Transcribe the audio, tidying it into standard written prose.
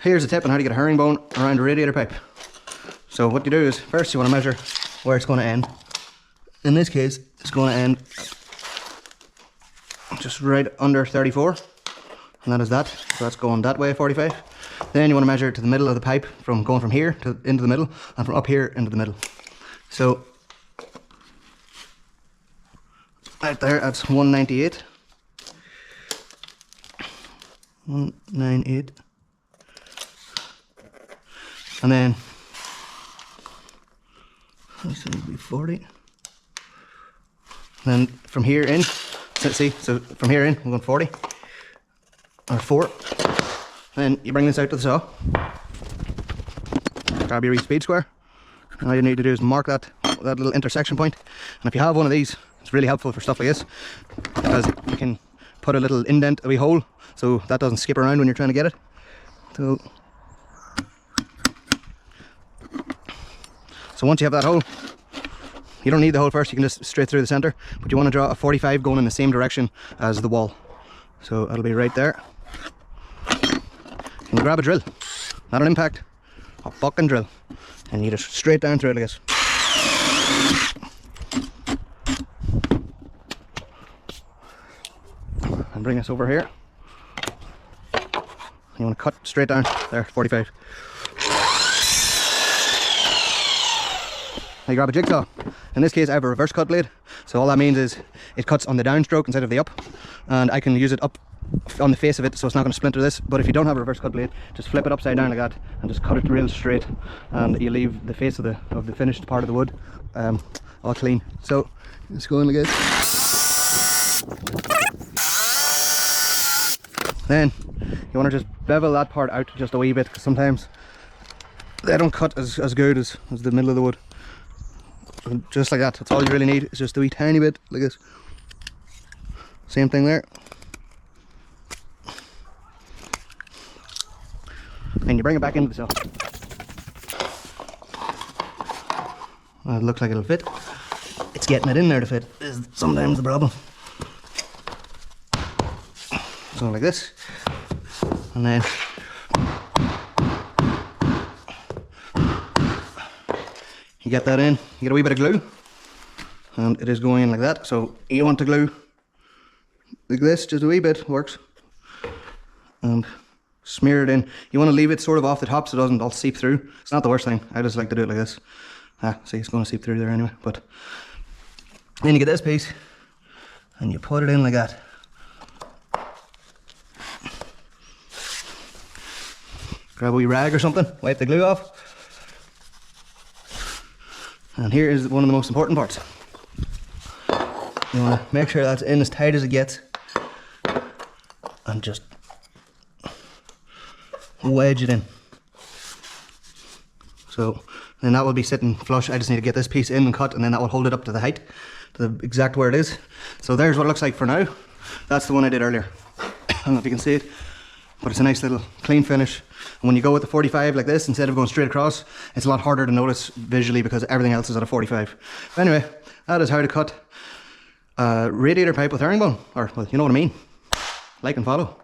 Here's a tip on how to get a herringbone around a radiator pipe. So what you do is, first you want to measure where it's going to end. In this case, it's going to end just right under 34. And that is that. So that's going that way, 45. Then you want to measure to the middle of the pipe, from going from here to into the middle, and from up here into the middle. So right there, that's 198. 198. And then this will be 40. And then from here in, let's see, so from here in, we're going 40 or 4. Then you bring this out to the saw. Grab your speed square. And all you need to do is mark that little intersection point. And if you have one of these, it's really helpful for stuff like this, because you can put a little indent, a wee hole, so that doesn't skip around when you're trying to get it. So once you have that hole, you don't need the hole first, you can just straight through the center, but you want to draw a 45 going in the same direction as the wall. So that'll be right there. And you grab a drill, not an impact, a fucking drill, and you just straight down through it like this. And bring this over here. You want to cut straight down there, 45. Now you grab a jigsaw. In this case I have a reverse cut blade, so all that means is it cuts on the downstroke instead of the up, and I can use it up on the face of it, so it's not going to splinter this. But if you don't have a reverse cut blade, just flip it upside down like that and just cut it real straight, and you leave the face of the finished part of the wood all clean. So it's going like this. Then you want to just bevel that part out just a wee bit, because sometimes they don't cut as good as the middle of the wood. And just like that, that's all you really need, is just a wee tiny bit like this. Same thing there. And you bring it back into the saw. Well, it looks like it'll fit. It's getting it in there to fit is sometimes the problem. So like this, and then you get that in, you get a wee bit of glue, and it is going in like that. So you want to glue like this, just a wee bit works, and smear it in. You want to leave it sort of off the top so it doesn't all seep through. It's not the worst thing, I just like to do it like this. See, it's going to seep through there anyway. But then you get this piece and you put it in like that. Grab a wee rag or something, wipe the glue off. And here is one of the most important parts. You want to make sure that's in as tight as it gets, and just wedge it in. So then that will be sitting flush. I just need to get this piece in and cut, and then that will hold it up to the height, to the exact where it is. So there's what it looks like for now. That's the one I did earlier. I don't know if you can see it, but it's a nice little clean finish. And when you go with the 45 like this, instead of going straight across, it's a lot harder to notice visually because everything else is at a 45. But anyway, that is how to cut a radiator pipe with herringbone, or well, you know what I mean. Like and follow.